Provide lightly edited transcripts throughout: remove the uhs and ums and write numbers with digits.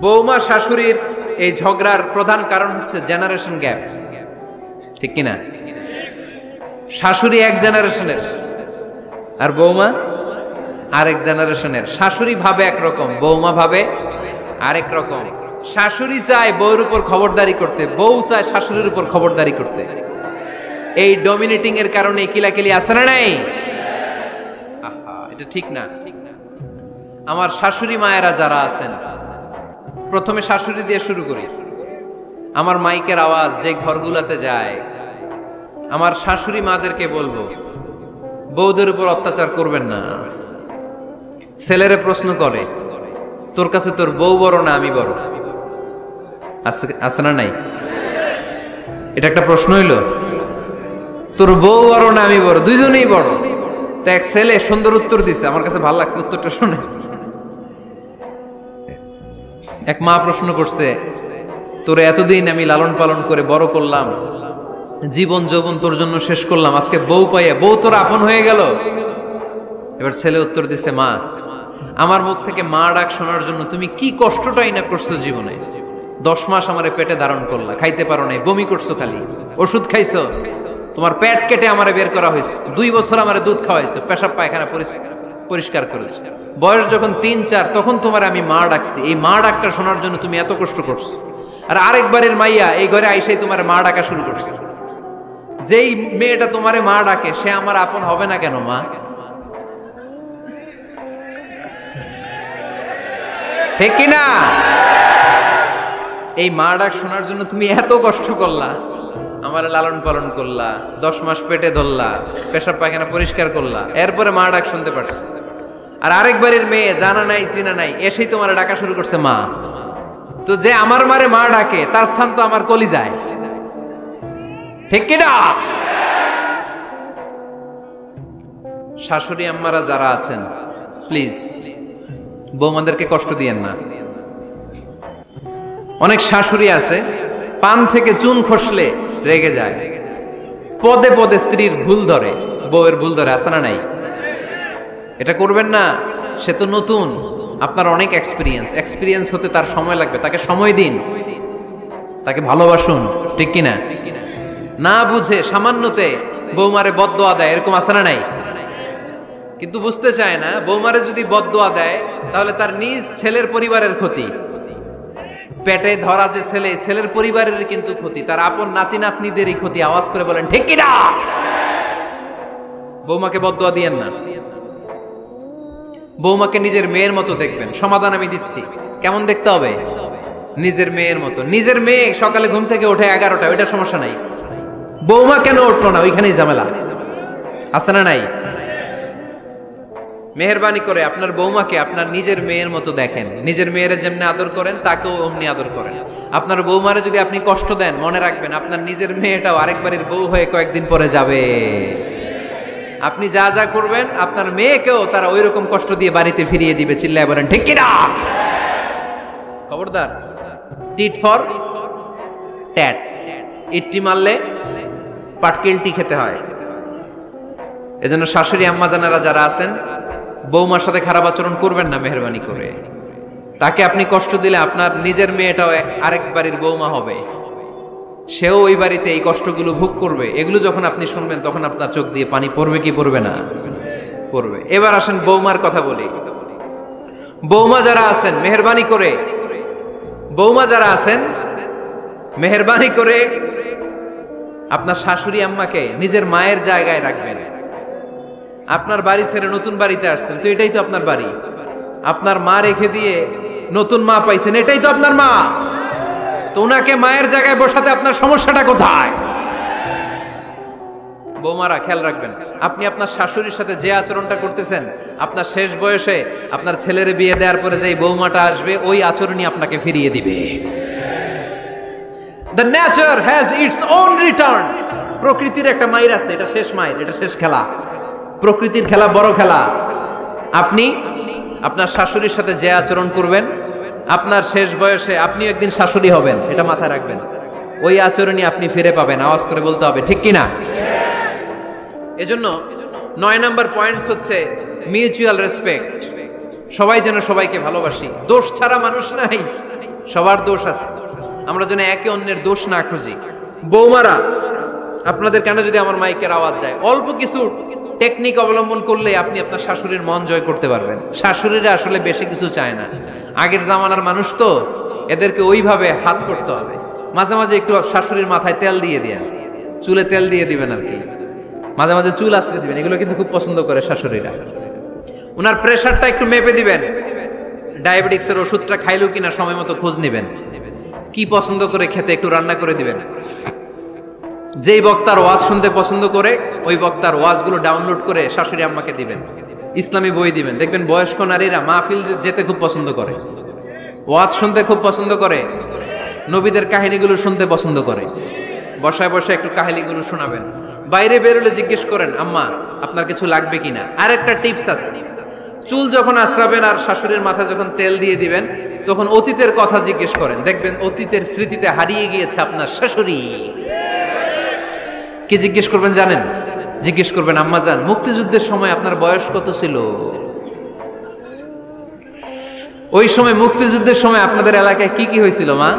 বৌমা শাশুড়ির এই ঝগড়ার প্রধান কারণ হচ্ছে জেনারেশন গ্যাপ, ঠিক কিনা? শাশুড়ি এক জেনারেশনের আর বৌমা আরেক জেনারেশনের। শাশুড়ি ভাবে একরকম, বৌমা ভাবে আরেক রকম। শাশুড়ি চায় বউর উপর খবরদারি করতে, বউ চায় শাশুড়ির উপর খবরদারি করতে। এই ডমিনেটিং এর কারণে কিলাকিলি আছে না নাই? এটা ঠিক না। আমার শাশুড়ি মায়েরা যারা আছেন, প্রথমে শাশুড়ি দিয়ে শুরু করি। আমার মাইকের আওয়াজ যে ঘরগুলোতে যায়, আমার শাশুড়ি মাদেরকে বলবো, বউদের উপর অত্যাচার করবেন না। ছেলেরে প্রশ্ন করে, তোর কাছে তোর বউ বড় না আমি বড়? আছে না নাই? এটা একটা প্রশ্ন হইল। তোর বউ বড় না আমি বড়? দুইজনেই বড়। তো এক ছেলে সুন্দর উত্তর দিছে, আমার কাছে ভালো লাগছে উত্তরটা শুনে। এক মা প্রশ্ন করছে, তোরে এতদিন আমি লালন পালন করে বড় করলাম, জীবন যৌবন তোর জন্য শেষ করলাম, আজকে বউ পাইয়া বউ তোর আপন হয়ে গেল? এবার ছেলে উত্তর দিছে, মা, আমার মুখ থেকে মা ডাক শোনার জন্য তুমি কি কষ্টটাই না করছো জীবনে। 10 মাস আমারে পেটে ধারণ করলা, খাইতে পারো নাই, বমি করছো, খালি ওষুধ খাইছো, তোমার পেট কেটে আমারে বের করা হয়েছে, 2 বছর আমারে দুধ খাওয়াইছো, পেশাব পায়খানা পরিষ্কার করেছো। বয়স যখন 3-4 তখন তোমার আমি মা ডাকছি। এই মা ডাকটা শোনার জন্য তুমি এত কষ্ট করছো। আর আরেকবারের মাইয়া এই ঘরে আইসাই তোমার মা ডাকা শুরু করছে। যেই মেয়েটা তোমারে মা ডাকে সে আমার আপন হবে না কেন মা? ঠিক কিনা? এই মা ডাক শোনার জন্য তুমি এত কষ্ট করলা, আমার লালন পালন করলা, 10 মাস পেটে ধরলা, পেশাব পায়খানা পরিষ্কার করলা, এরপরে মা ডাক শুনতে পারছো। আর আরেকবারের মেয়ে জানা নাই চিনা নাই এসেই তোমার ডাকা শুরু করছে মা। তো যে আমার মারে মা ডাকে তার স্থান তো আমার কলিজায়, ঠিক কিনা? শাশুড়ি আম্মারা যারা আছেন, প্লিজ বৌমাদেরকে কষ্ট দিয়েন না। অনেক শাশুড়ি আছে পান থেকে চুন খসলে রেগে যায়, পদে পদে স্ত্রীর ভুল ধরে, বউয়ের ভুল ধরে, আছে না নাই? এটা করবেন না। সে তো নতুন, আপনার অনেক এক্সপিরিয়েন্স হতে তার সময় লাগবে। তাকে সময় দিন, তাকে ভালোবাসুন, ঠিক কিনা? না বুঝে সামান্যতে বৌমারে বদদোয়া দেয়, এরকম আছে না নাই? কিন্তু বুঝতে চায় না, বৌমারে যদি বদদোয়া দেয় তাহলে তার নিজ ছেলের পরিবারের ক্ষতি। পেটে ধরা যে ছেলে, ছেলের পরিবারের কিন্তু ক্ষতি, তার আপন নাতি নাতনিদেরই ক্ষতি। আওয়াজ করে বলেন ঠিক কিনা? বৌমাকে বদদোয়া দিয়েন না। বৌমাকে নিজের মেয়ের মতো দেখবেন। সমাধান আমি দিচ্ছি। কেমন দেখতে হবে? নিজের মেয়ের মতো। নিজের মেয়ে সকালে ঘুম থেকে ওঠে 11টা, ওইটা সমস্যা নাই। বৌমা কেন উঠলো না, ওইখানেই ঝামেলা, আছে না নাই? মেহেরবানি করে আপনার বৌমাকে আপনার নিজের মেয়ের মতো দেখেন। নিজের মেয়েরে যেমনি আদর করেন তাকেও অমনি আদর করেন। আপনার বৌমারে যদি আপনি কষ্ট দেন, মনে রাখবেন আপনার নিজের মেয়েটাও আরেকবারের বউ হয়ে কয়েকদিন পরে যাবে। আপনি যা যা করবেন আপনার মেয়েকেও তারা ওই রকম কষ্ট দিয়ে বাড়িতে ফিরিয়ে দিবে। চিল্লায় বলেন ঠিক কিনা? খবরদার, টিট ফর ট্যাট। ইট্টি মারলে পাটকেলটি খেতে হয়। এজন্য শাশুড়ি আম্মা জানারা যারা আছেন, বৌমার সাথে খারাপ আচরণ করবেন না মেহেরবানি করে। তাকে আপনি কষ্ট দিলে আপনার নিজের মেয়েটাও আরেক বাড়ির বৌমা হবে, সেও ওই বাড়িতে এই কষ্টগুলো ভোগ করবে। এগুলো যখন আপনি শুনবেন তখন আপনার চোখ দিয়ে পানি পড়বে কি পড়বে না? পড়বে। এবার আসেন বৌমার কথা বলি। বৌমা যারা আছেন মেহেরবানি করে, বৌমা যারা আছেন মেহেরবানি করে আপনার শাশুড়ি আম্মাকে নিজের মায়ের জায়গায় রাখবেন। আপনার বাড়ি ছেড়ে নতুন বাড়িতে আসছেন, তো এটাই তো আপনার বাড়ি। আপনার মা রেখে দিয়ে নতুন মা পাইছেন, এটাই তো আপনার মা। তো ওনাকে মায়ের জায়গায় বসাতে আপনার সমস্যাটা কোথায়? বৌমারা খেয়াল রাখবেন, আপনি আপনার শাশুড়ির সাথে যে আচরণটা করতেছেন, আপনার শেষ বয়সে আপনার ছেলের বিয়ে দেওয়ার পরে যে বৌমাটা আসবে ওই আচরণই আপনাকে ফিরিয়ে দিবে। The nature has its own return. প্রকৃতির একটা মাইর আছে, এটা শেষ মাইর, এটা শেষ খেলা। প্রকৃতির খেলা বড় খেলা। আপনি আপনার শাশুড়ির সাথে যে আচরণ করবেন, আপনার শেষ বয়সে আপনি একদিন শাশুড়ি হবেন, এটা মাথায় রাখবেন। ওই আচরণই আপনি ফিরে পাবেন। আওয়াজ করে বলতে হবে ঠিক কিনা? এজন্য 9 নাম্বার পয়েন্টস হচ্ছে মিউচুয়াল রেসপেক্ট। সবাই যেন সবাইকে ভালোবাসি। দোষ ছাড়া মানুষ নাই। সবার দোষ আছে, আমরা যেন একে অন্যের দোষ না খুঁজি। বৌমারা, আপনাদের কানে যদি আমার মাইকের আওয়াজ যায়, অল্প কিছু টেকনিক অবলম্বন করলে আপনি আপনার শাশুড়ির মন জয় করতে পারবেন। শাশুড়িরা আসলে বেশি কিছু চায় না, আগের জামানার মানুষ তো, এদেরকে ওইভাবে হাত করতে হবে। মাঝে মাঝে একটু শাশুড়ির মাথায় তেল দিয়ে দেন, চুলে তেল দিয়ে দিবেন আর কি, মাঝে মাঝে চুল আশ্রয় দিবেন, এগুলো কিন্তু খুব পছন্দ করে শাশুড়িরা। ওনার প্রেশারটা একটু মেপে দিবেন, ডায়াবেটিক্সের ওষুধটা খাইলো কিনা সময় মতো খোঁজ নিবেন, কি পছন্দ করে খেতে একটু রান্না করে দিবেন। যেই বক্তার ওয়াজ শুনতে পছন্দ করে ওই বক্তার ওয়াজগুলো ডাউনলোড করে শাশুড়ি আম্মাকে দিবেন, ইসলামী বই দিবেন। দেখবেন বয়স্ক নারীরা মাহফিল যেতে খুব পছন্দ করে, ওয়াজ শুনতে খুব পছন্দ করে, নবীদের কাহিনীগুলো শুনতে পছন্দ করে। বসায় বসে একটু কাহিনীগুলো শোনাবেন। বাইরে বেরোলে জিজ্ঞেস করেন, আম্মা আপনার কিছু লাগবে কিনা। আর একটা টিপস আছে, চুল যখন আশ্রাবেন আর শাশুড়ির মাথায় যখন তেল দিয়ে দিবেন, তখন অতীতের কথা জিজ্ঞেস করেন, দেখবেন অতীতের স্মৃতিতে হারিয়ে গিয়েছে আপনার শাশুড়ি। কি জিজ্ঞেস করবেন জানেন? জিজ্ঞেস করবেন, আম্মা জান, মুক্তিযুদ্ধের সময় আপনার বয়স কত ছিল? ওই সময় মুক্তিযুদ্ধের সময় আপনাদের এলাকায় কি কি হয়েছিল মা?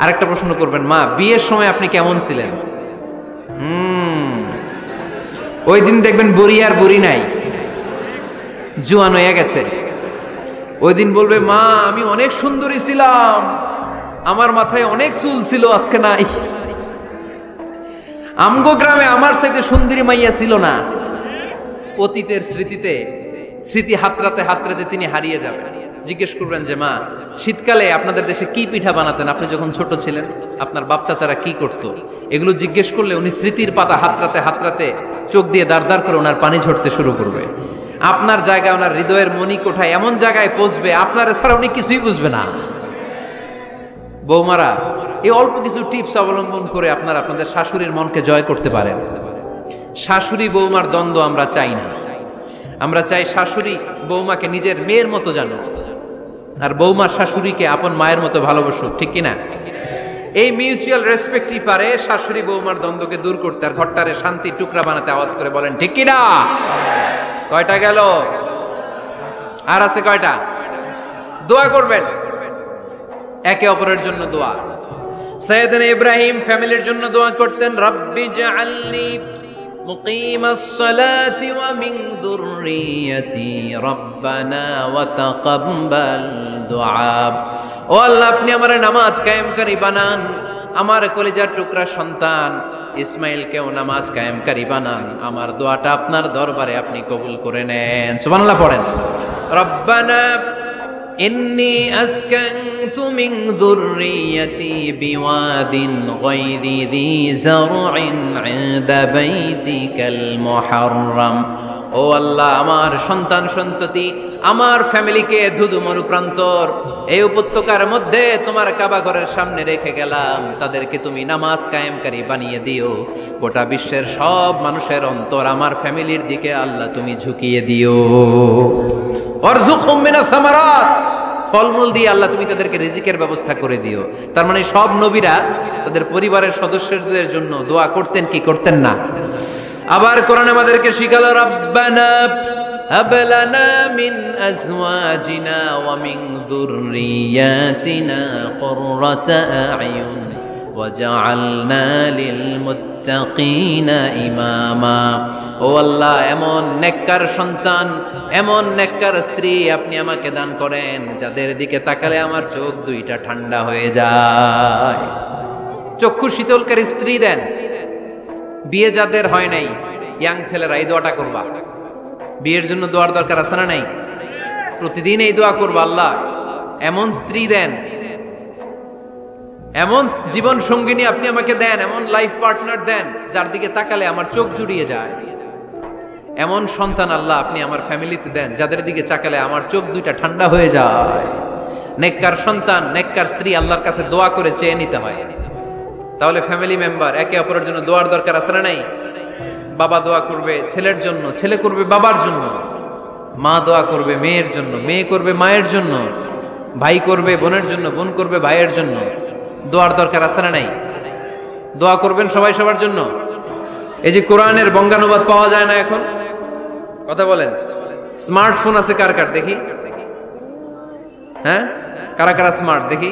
আরেকটা প্রশ্ন করবেন, মা বিয়ের সময় আপনি কেমন ছিলেন? ওই দিন দেখবেন বুড়ি আর বুড়ি নাই, জুয়ান হয়ে গেছে। ওই দিন বলবে, মা আমি অনেক সুন্দরী ছিলাম, আমার মাথায় অনেক চুল ছিল, আজকে নাই। আমগো গ্রামে আমার সাথে সুন্দরী মাইয়া ছিল না। অতীতের স্মৃতিতে, স্মৃতি হাতরাতে হাতরাতে তিনি হারিয়ে যাবেন। জিজ্ঞেস করবেন যে, মা শীতকালে আপনাদের দেশে কি পিঠা বানাতেন আপনি যখন ছোট ছিলেন, আপনার বাপ চাচারা কি করতো? এগুলো জিজ্ঞেস করলে উনি স্মৃতির পাতা হাতরাতে হাতরাতে চোখ দিয়ে দাঁড় দাঁড় করে ওনার পানি ঝরতে শুরু করবে। আপনার জায়গায়, ওনার হৃদয়ের মনি কোঠায় এমন জায়গায় পৌঁছবে, আপনার ছাড়া উনি কিছুই বুঝবে না। বৌমারা, এই অল্প কিছু টিপস অবলম্বন করে আপনারা আপনাদের শাশুড়ির মনকে জয় করতে পারেন। শাশুড়ি বৌমার দ্বন্দ্ব আমরা চাই না, আমরা চাই শাশুড়ি বৌমাকে নিজের মেয়ের মতো জানো, আর বৌমা শাশুড়িকে আপন মায়ের মতো ভালোবাসুক, ঠিক কিনা? এই মিউচুয়াল রেসপেক্টই পারে শাশুড়ি বৌমার দ্বন্দ্বকে দূর করতে, আর ঘরটারে শান্তি টুকরা বানাতে। আওয়াজ করে বলেন ঠিক কিনা? কয়টা গেল? আর আছে কয়টা? দোয়া করবেন একে অপরের জন্য। দোয়া, সাইয়েদনা ইব্রাহিম ফ্যামিলির জন্য দোয়া করতেন, রব্বি জাআলনি মুকিমাস সালাতি ওয়া মিন যুররিয়াতি রব্বানা ওয়া তাকাব্বাল দুআ। ও আল্লাহ, আপনি আমার নামাজ কায়েমকারী বানান, আমার কলিজার টুকরা সন্তান ইসমাইলকেও নামাজ কায়েমকারী বানান, আমার দোয়াটা আপনার দরবারে আপনি কবুল করে নেন। সুবহানাল্লাহ পড়েন। রব্বানা ইন্নী আসকানতু মিন যুররিয়াতি বিওয়াদিন গায়রি যী যারইন ইনদা বাইতিকাল মুহাররাম। ও আল্লাহ, আমার সন্তান সন্ততি, আমার ফ্যামিলিকে ধুধু মরুপ্রান্তর এই উপত্যকার মধ্যে তোমার কাবা ঘরের সামনে রেখে গেলাম, তাদেরকে তুমি নামাজ কায়েমকারী বানিয়ে দিও। গোটা বিশ্বের সব মানুষের অন্তর আমার ফ্যামিলির দিকে আল্লাহ তুমি ঝুঁকিয়ে দিও। ওয়ারযুকহুম মিনাস সামারাত, ফলমূল দিয়ে আল্লাহ তুমি তাদেরকে রিজিকের ব্যবস্থা করে দিও। তার মানে সব নবীরা তাদের পরিবারের সদস্যদের জন্য দোয়া করতেন কি করতেন না? আবার কোরআন আমাদেরকে শিখালো, রব্বানা হাব লানা মিন আজওয়াজিনা ওয়া মিন যুররিয়াতিনা কুররাতা আ'য়ুন ওয়াজআলনা লিল মুত্তাকিনা ইমামা। ও আল্লাহ, এমন নেককার সন্তান, এমন নেককার স্ত্রী আপনি আমাকে দান করেন যাদের দিকে তাকালে আমার চোখ দুইটা ঠান্ডা হয়ে যায়। চক্ষু শীতলকারী স্ত্রী দেন। বিয়ে যাদের হয় নাই, ইয়াং ছেলেরা এই দোয়াটা করবা। বিয়ের জন্য দোয়ার দরকার আছে না নাই? প্রতিদিন এই দোয়া করবা, আল্লাহ এমন স্ত্রী দেন, এমন জীবন সঙ্গিনী আপনি আমাকে দেন, এমন লাইফ পার্টনার দেন যার দিকে তাকালে আমার চোখ জুড়িয়ে যায়। এমন সন্তান আল্লাহ আপনি আমার ফ্যামিলিতে দেন যাদের দিকে তাকালে আমার চোখ দুইটা ঠান্ডা হয়ে যায়। নেককার সন্তান, নেককার স্ত্রী আল্লাহর কাছে দোয়া করে চেয়ে নিতে হয়। তাহলে ফ্যামিলি মেম্বার একে অপরের জন্য দোয়ার দরকার আছে না নাই? বাবা দোয়া করবে ছেলের জন্য, ছেলে করবে বাবার জন্য, মা দোয়া করবে মেয়ের জন্য, মেয়ে করবে মায়ের জন্য, ভাই করবে বোনের জন্য, বোন করবে ভাইয়ের জন্য। দোয়ার দরকার আছে না নাই? দোয়া করবেন সবাই সবার জন্য। এই যে কোরআনের বঙ্গানুবাদ পাওয়া যায় না এখন, কথা বলেন। স্মার্টফোন আছে কার কার দেখি? হ্যাঁ, কারা কারা স্মার্ট দেখি,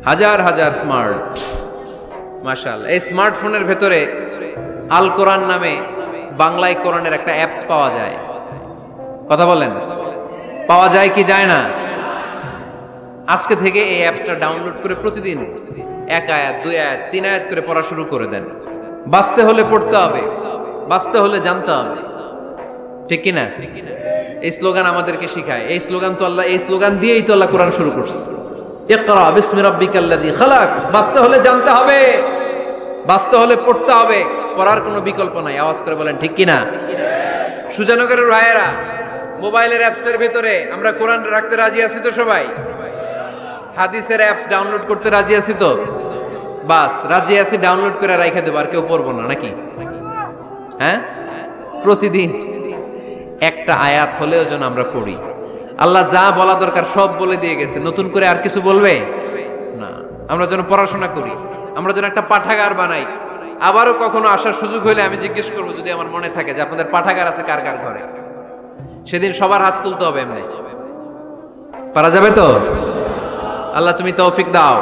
হাজার হাজার স্মার্ট, মাশাআল্লাহ। এই স্মার্টফোনের ভেতরে আল কোরআন নামে বাংলায় কোরআনের একটা অ্যাপস পাওয়া যায়। কথা বলেন, পাওয়া যায় কি যায় না? আজকে থেকে এই অ্যাপসটা ডাউনলোড করে প্রতিদিন 1 আয়াত 2 আয়াত 3 আয়াত করে পড়া শুরু করে দেন। বাঁচতে হলে পড়তে হবে, বাঁচতে হলে জানতে হবে, ঠিক কিনা? এই স্লোগান আমাদেরকে শিখায়। এই স্লোগান তো আল্লাহ, এই স্লোগান দিয়েই তো আল্লাহ কোরআন শুরু করছে, ইকরা বিসমি রাব্বিকাল্লাযী খালাক। বাঁচতে হলে জানতে হবে, বাঁচতে হলে পড়তে হবে, পড়ার কোনো বিকল্প নাই। আওয়াজ করে বলেন ঠিক কিনা? সুজানগরের রায়েরা, মোবাইলের অ্যাপসের ভিতরে আমরা কোরআন রাখতে রাজি আছি তো সবাই? হাদিসের অ্যাপস ডাউনলোড করতে রাজি আছি তো? বাস রাজি আছি, ডাউনলোড করে রাইখা দেবো, আর কেউ পড়বো না নাকি? হ্যাঁ, প্রতিদিন একটা আয়াত হলেও যেন আমরা পড়ি। আল্লাহ যা বলা দরকার সব বলে দিয়ে গেছে, নতুন করে আর কিছু বলবে না। আমরা যেন পড়াশোনা করি, আমরা যেন একটা পাঠাগার বানাই। আবারও কখনো আসার সুযোগ হলে আমি জিজ্ঞেস করবো, যদি আমার মনে থাকে যে আপনাদের পাঠাগার আছে কার কার ঘরে, সেদিন সবার হাত তুলতে হবে। এমনি পারা যাবে তো? আল্লাহ তুমি তৌফিক দাও।